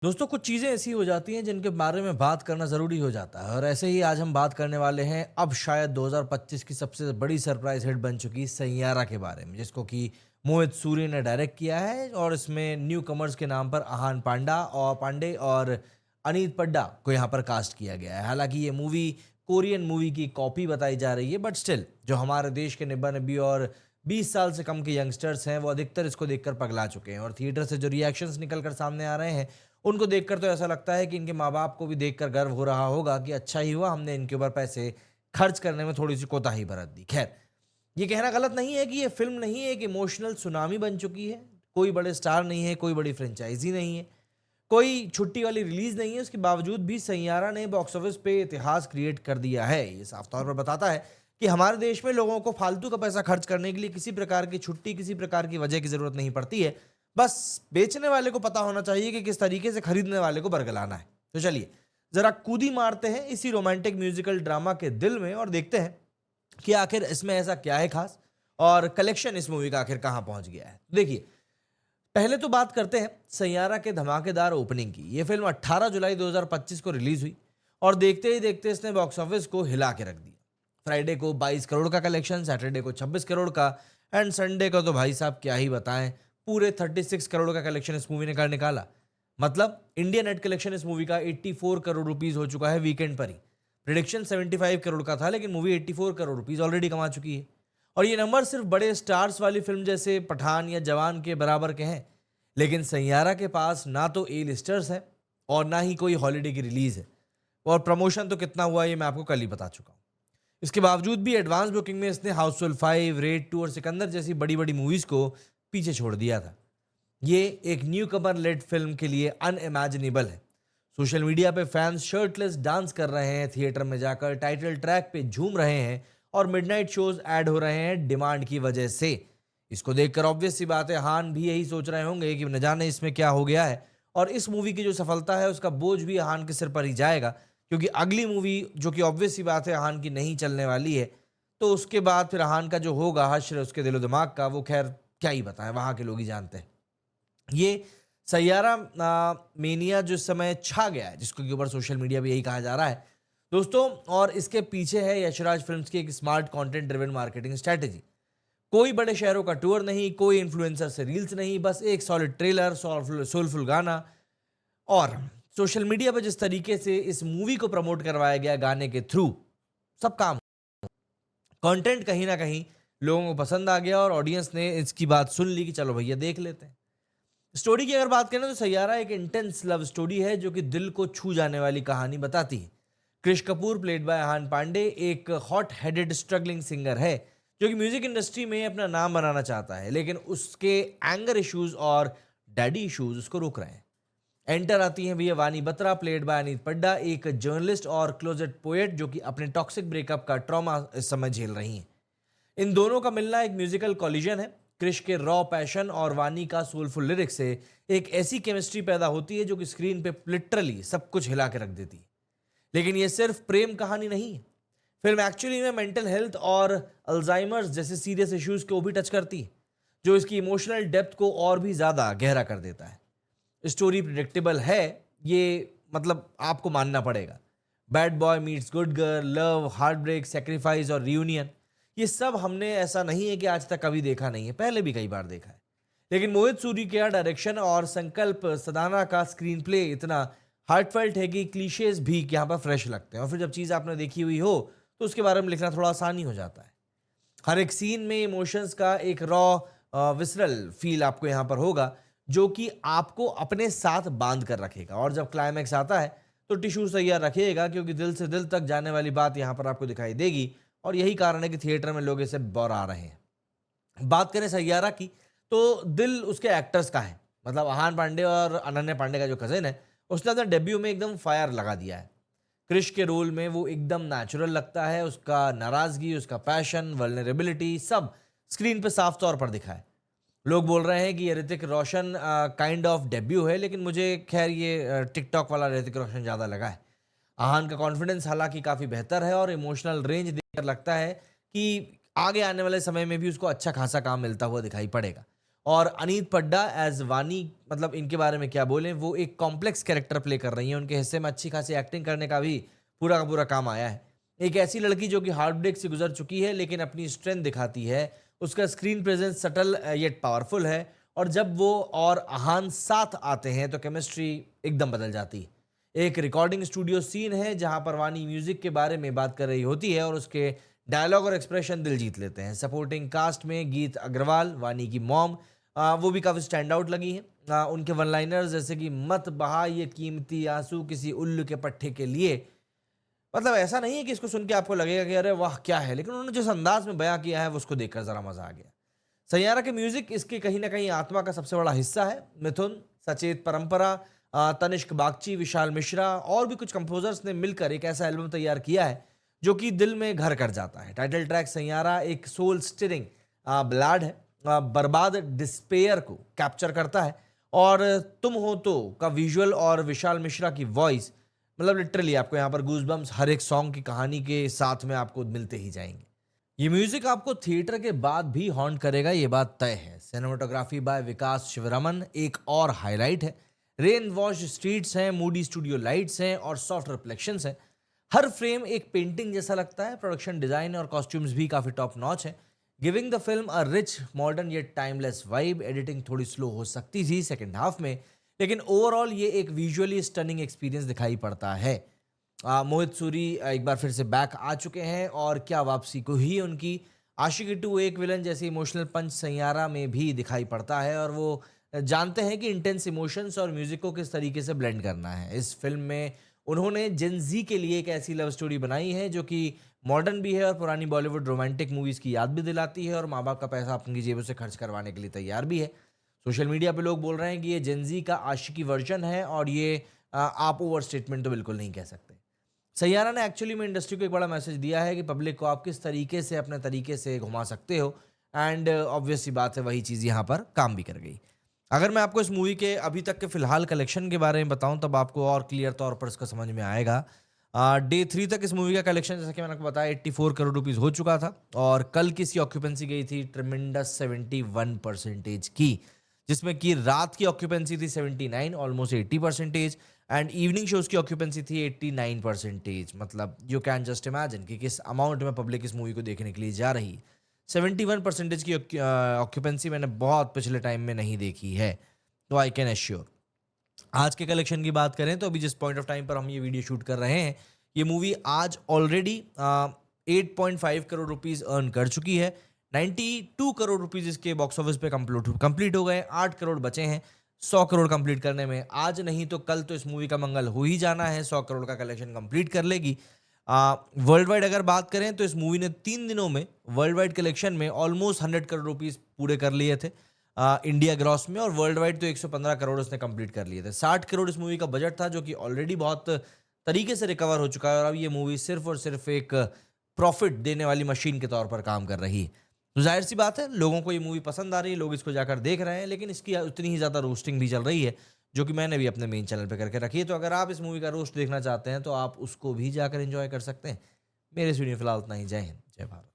दोस्तों कुछ चीज़ें ऐसी हो जाती हैं जिनके बारे में बात करना ज़रूरी हो जाता है और ऐसे ही आज हम बात करने वाले हैं अब शायद 2025 की सबसे बड़ी सरप्राइज हिट बन चुकी सैयारा के बारे में, जिसको कि मोहित सूरी ने डायरेक्ट किया है और इसमें न्यू कमर्स के नाम पर आहान पांडे और अनीत पड्डा को यहाँ पर कास्ट किया गया है। हालांकि ये मूवी कोरियन मूवी की कॉपी बताई जा रही है, बट स्टिल जो हमारे देश के निब्बा निब्बी और 20 साल से कम के यंगस्टर्स हैं वो अधिकतर इसको देखकर पगला चुके हैं और थिएटर से जो रिएक्शंस निकल कर सामने आ रहे हैं उनको देखकर तो ऐसा लगता है कि इनके माँ-बाप को भी देखकर गर्व हो रहा होगा कि अच्छा ही हुआ हमने इनके ऊपर पैसे खर्च करने में थोड़ी-सी कोताही बरत दी। ख़ैर, ये कहना गलत नहीं है कि ये फ़िल्म नहीं है, एक इमोशनल सुनामी बन चुकी है। कोई बड़े स्टार नहीं है, कोई बड़ी फ्रेंचाइज़ी नहीं है, कोई छुट्टी वाली रिलीज़ नहीं है, उसके बावजूद भी सैयारा ने बॉक्स ऑफिस पे इतिहास क्रिएट कर दिया है। ये साफ तौर पर बताता है कि हमारे देश में लोगों को फालतू का पैसा खर्च करने के लिए किसी प्रकार की छुट्टी, किसी प्रकार की वजह की ज़रूरत नहीं पड़ती है। बस बेचने वाले को पता होना चाहिए कि किस तरीके से खरीदने वाले को बरगलाना है। तो चलिए, ज़रा कूदी मारते हैं इसी रोमांटिक म्यूज़िकल ड्रामा के दिल में और देखते हैं कि आखिर इसमें ऐसा क्या है ख़ास और कलेक्शन इस मूवी का आखिर कहाँ पहुँच गया है। देखिए, पहले तो बात करते हैं सैयारा के धमाकेदार ओपनिंग की। ये फ़िल्म 18 जुलाई 2025 को रिलीज़ हुई और देखते ही देखते इसने बॉक्स ऑफिस को हिला के रख दिया। फ्राइडे को 22 करोड़ का कलेक्शन, सैटरडे को 26 करोड़ का एंड संडे का तो भाई साहब क्या ही बताएं, पूरे 36 करोड़ का कलेक्शन इस मूवी ने कर निकाला। मतलब इंडिया नेट कलेक्शन इस मूवी का 84 करोड़ रुपीस हो चुका है वीकेंड पर ही। प्रिडिक्शन 75 करोड़ का था, लेकिन मूवी 84 करोड़ रुपीस ऑलरेडी कमा चुकी है। और ये नंबर सिर्फ बड़े स्टार्स वाली फिल्म जैसे पठान या जवान के बराबर के हैं, लेकिन सैयारा के पास ना तो ए लिस्टर्स है और ना ही कोई हॉलीडे की रिलीज है। और प्रमोशन तो कितना हुआ ये मैं आपको कल ही बता चुका हूँ। इसके बावजूद भी एडवांस बुकिंग में इसने हाउसफुल 5, रेड 2 और सिकंदर जैसी बड़ी बड़ी मूवीज को पीछे छोड़ दिया था। ये एक न्यू कमर लेड फिल्म के लिए अनइमेजिनेबल है। सोशल मीडिया पे फैंस शर्टलेस डांस कर रहे हैं, थिएटर में जाकर टाइटल ट्रैक पे झूम रहे हैं और मिडनाइट शोज ऐड हो रहे हैं डिमांड की वजह से। इसको देखकर ऑब्वियस सी बात है हान भी यही सोच रहे होंगे कि न जाने इसमें क्या हो गया है और इस मूवी की जो सफलता है उसका बोझ भी हान के सिर पर ही जाएगा, क्योंकि अगली मूवी जो कि ऑब्वियस सी बात है हान की नहीं चलने वाली है, तो उसके बाद फिर हान का जो होगा हश्र उसके दिलो दिमाग का, वो खैर क्या ही बताएं, वहाँ के लोग ही जानते हैं। ये सैयारा मेनिया जो इस समय छा गया है, जिसको के ऊपर सोशल मीडिया पे यही कहा जा रहा है दोस्तों, और इसके पीछे है यशराज फिल्म्स की एक smart content driven marketing strategy. कोई बड़े शहरों का टूर नहीं, कोई इन्फ्लुएंसर से रील्स नहीं, बस एक सॉलिड ट्रेलर, सोलफुल गाना और सोशल मीडिया पर जिस तरीके से इस मूवी को प्रमोट करवाया गया गाने के थ्रू, सब काम कंटेंट कहीं ना कहीं लोगों को पसंद आ गया और ऑडियंस ने इसकी बात सुन ली कि चलो भैया देख लेते हैं। स्टोरी की अगर बात करें तो सैयारा एक इंटेंस लव स्टोरी है जो कि दिल को छू जाने वाली कहानी बताती है। कृष कपूर प्लेड बाय आहान पांडे एक हॉट हेडेड स्ट्रगलिंग सिंगर है जो कि म्यूजिक इंडस्ट्री में अपना नाम बनाना चाहता है, लेकिन उसके एंगर इश्यूज और डैडी इश्यूज उसको रोक रहे हैं। एंटर आती हैं भैया वानी बत्रा प्लेड बाय अनीत पड्डा, एक जर्नलिस्ट और क्लोजेट पोएट जो कि अपने टॉक्सिक ब्रेकअप का ट्रॉमा इस समय झेल रही हैं। इन दोनों का मिलना एक म्यूजिकल कॉलिजन है। क्रिश के रॉ पैशन और वानी का सोलफुल लिरिक्स से एक ऐसी केमिस्ट्री पैदा होती है जो कि स्क्रीन पे लिटरली सब कुछ हिला के रख देती है। लेकिन ये सिर्फ प्रेम कहानी नहीं है, फिल्म एक्चुअली में मेंटल हेल्थ और अल्जाइमर्स जैसे सीरियस इश्यूज को भी टच करती है, जो इसकी इमोशनल डेप्थ को और भी ज़्यादा गहरा कर देता है। स्टोरी प्रिडिक्टेबल है, ये मतलब आपको मानना पड़ेगा। Bad boy meets good girl, love, heart break, sacrifice और रियूनियन, ये सब हमने ऐसा नहीं है कि आज तक कभी देखा नहीं है, पहले भी कई बार देखा है। लेकिन मोहित सूरी का डायरेक्शन और संकल्प सदाना का स्क्रीन प्ले इतना हार्टफेल्ट है कि क्लीशेज भी यहाँ पर फ्रेश लगते हैं और फिर जब चीज़ आपने देखी हुई हो तो उसके बारे में लिखना थोड़ा आसान ही हो जाता है। हर एक सीन में इमोशंस का एक रॉ विसरल फील आपको यहाँ पर होगा जो कि आपको अपने साथ बांध कर रखेगा, और जब क्लाइमैक्स आता है तो टिश्यू तैयार रखिएगा क्योंकि दिल से दिल तक जाने वाली बात यहाँ पर आपको दिखाई देगी और यही कारण है कि थिएटर में लोग इसे बौरा रहे हैं। बात करें सैयारा की तो दिल उसके एक्टर्स का है। मतलब आहान पांडे और अनन्या पांडे का जो कजिन है उसने अपने डेब्यू में एकदम फायर लगा दिया है। क्रिश के रोल में वो एकदम नेचुरल लगता है, उसका नाराजगी, उसका पैशन, वल्नरेबिलिटी सब स्क्रीन पे साफ तौर पर दिखा है। लोग बोल रहे हैं कि ये Hrithik Roshan kind of debut है, लेकिन मुझे खैर ये टिकटॉक वाला ऋतिक रोशन ज़्यादा लगा है। आहान का कॉन्फिडेंस हालांकि काफ़ी बेहतर है और इमोशनल रेंज देखकर लगता है कि आगे आने वाले समय में भी उसको अच्छा खासा काम मिलता हुआ दिखाई पड़ेगा। और अनीत पड्डा एज वानी, मतलब इनके बारे में क्या बोलें, वो एक कॉम्प्लेक्स कैरेक्टर प्ले कर रही हैं। उनके हिस्से में अच्छी खासी एक्टिंग करने का भी पूरा का पूरा काम आया है। एक ऐसी लड़की जो कि हार्ट ब्रेक से गुजर चुकी है लेकिन अपनी स्ट्रेंथ दिखाती है। उसका screen presence subtle yet powerful है और जब वो और अहान साथ आते हैं तो केमिस्ट्री एकदम बदल जाती है। एक रिकॉर्डिंग स्टूडियो सीन है जहां पर वानी म्यूजिक के बारे में बात कर रही होती है और उसके डायलॉग और एक्सप्रेशन दिल जीत लेते हैं। सपोर्टिंग कास्ट में गीत अग्रवाल, वानी की मॉम, वो भी काफ़ी स्टैंड आउट लगी हैं। उनके वन लाइनर्स जैसे कि मत बहा ये कीमती आंसू किसी उल्लू के पट्टे के लिए, मतलब ऐसा नहीं है कि इसको सुन के आपको लगेगा कि अरे वाह क्या है, लेकिन उन्होंने जिस अंदाज में बयां किया है वो उसको देखकर ज़रा मज़ा आ गया। सैयारा के म्यूजिक इसके कहीं ना कहीं आत्मा का सबसे बड़ा हिस्सा है। मिथुन, सचेत परंपरा, तनिष्क बागची, विशाल मिश्रा और भी कुछ कंपोजर्स ने मिलकर एक ऐसा एल्बम तैयार किया है जो कि दिल में घर कर जाता है। टाइटल ट्रैक सैयारा एक सोल स्टिरिंग बलाड है, बर्बाद डिस्पेयर को कैप्चर करता है और तुम हो तो का विजुअल और विशाल मिश्रा की वॉइस, मतलब लिटरली आपको यहाँ पर गूजबम्स हर एक सॉन्ग की कहानी के साथ में आपको मिलते ही जाएंगे। ये म्यूजिक आपको थिएटर के बाद भी हॉन्ट करेगा, ये बात तय है। सिनेमाटोग्राफी बाय विकास शिवरमन एक और हाईलाइट है। रेन वॉश स्ट्रीट्स हैं, मूडी स्टूडियो लाइट्स हैं और सॉफ्ट रिफ्लेक्शंस हैं। हर फ्रेम एक पेंटिंग जैसा लगता है। प्रोडक्शन डिजाइन और कॉस्ट्यूम्स भी काफी टॉप नॉच है, giving the film a rich modern yet timeless vibe. Editing थोड़ी स्लो हो सकती थी सेकेंड हाफ में, लेकिन ओवरऑल ये एक विजुअली स्टनिंग एक्सपीरियंस दिखाई पड़ता है। मोहित सूरी एक बार फिर से बैक आ चुके हैं और क्या वापसी को ही उनकी। आशिकी 2 एक विलन जैसे इमोशनल पंच सैयारा में भी दिखाई पड़ता है और वो जानते हैं कि इंटेंस इमोशंस और म्यूजिक को किस तरीके से ब्लेंड करना है। इस फिल्म में उन्होंने जेन जी के लिए एक ऐसी लव स्टोरी बनाई है जो कि मॉडर्न भी है और पुरानी बॉलीवुड रोमांटिक मूवीज की याद भी दिलाती है और माँ बाप का पैसा अपनी जेबों से खर्च करवाने के लिए तैयार भी है। सोशल मीडिया पे लोग बोल रहे हैं कि ये जेन जी का आशिकी वर्जन है और ये आप ओवर स्टेटमेंट तो बिल्कुल नहीं कह सकते। सैयारा ने एक्चुअली में इंडस्ट्री को एक बड़ा मैसेज दिया है कि पब्लिक को आप किस तरीके से अपने तरीके से घुमा सकते हो एंड ऑब्वियस सी बात है वही चीज़ यहाँ पर काम भी कर गई। अगर मैं आपको इस मूवी के अभी तक के फिलहाल कलेक्शन के बारे में बताऊं तब आपको और क्लियर तौर पर इसका समझ में आएगा। डे 3 तक इस मूवी का कलेक्शन जैसा कि मैंने आपको बताया 84 करोड़ रुपीस हो चुका था और कल की इसकी ऑक्यूपेंसी गई थी ट्रिमेंडस 71% की, जिसमें कि रात की ऑक्यूपेंसी थी 79, ऑलमोस्ट 80%, एंड इवनिंग शोज की ऑक्यूपेंसी थी 89%। मतलब यू कैन जस्ट इमेजिन कि किस अमाउंट में पब्लिक इस मूवी को देखने के लिए जा रही है। 71% की ऑक्यूपेंसी मैंने बहुत पिछले टाइम में नहीं देखी है, तो आई कैन एश्योर। आज के कलेक्शन की बात करें तो अभी जिस पॉइंट ऑफ टाइम पर हम ये वीडियो शूट कर रहे हैं, ये मूवी आज ऑलरेडी 8.5 करोड़ रुपीस अर्न कर चुकी है। 92 करोड़ रुपीस इसके बॉक्स ऑफिस पे कंप्लीट हो गए। 8 करोड़ बचे हैं 100 करोड़ कंप्लीट करने में। आज नहीं तो कल तो इस मूवी का मंगल हो ही जाना है, 100 करोड़ का कलेक्शन कंप्लीट कर लेगी। वर्ल्ड वाइड अगर बात करें तो इस मूवी ने 3 दिनों में वर्ल्ड वाइड कलेक्शन में ऑलमोस्ट 100 करोड़ रुपीस पूरे कर लिए थे इंडिया ग्रॉस में, और वर्ल्ड वाइड तो 115 करोड़ उसने कंप्लीट कर लिए थे। 60 करोड़ इस मूवी का बजट था जो कि ऑलरेडी बहुत तरीके से रिकवर हो चुका है और अब ये मूवी सिर्फ और सिर्फ एक प्रॉफिट देने वाली मशीन के तौर पर काम कर रही है। तो जाहिर सी बात है लोगों को ये मूवी पसंद आ रही है, लोग इसको जाकर देख रहे हैं, लेकिन इसकी उतनी ही ज़्यादा रोस्टिंग भी चल रही है जो कि मैंने भी अपने मेन चैनल पे करके रखी है। तो अगर आप इस मूवी का रोस्ट देखना चाहते हैं तो आप उसको भी जाकर एंजॉय कर सकते हैं। मेरे इस वीडियो में फिलहाल उतना ही। जय हिंद, जय भारत।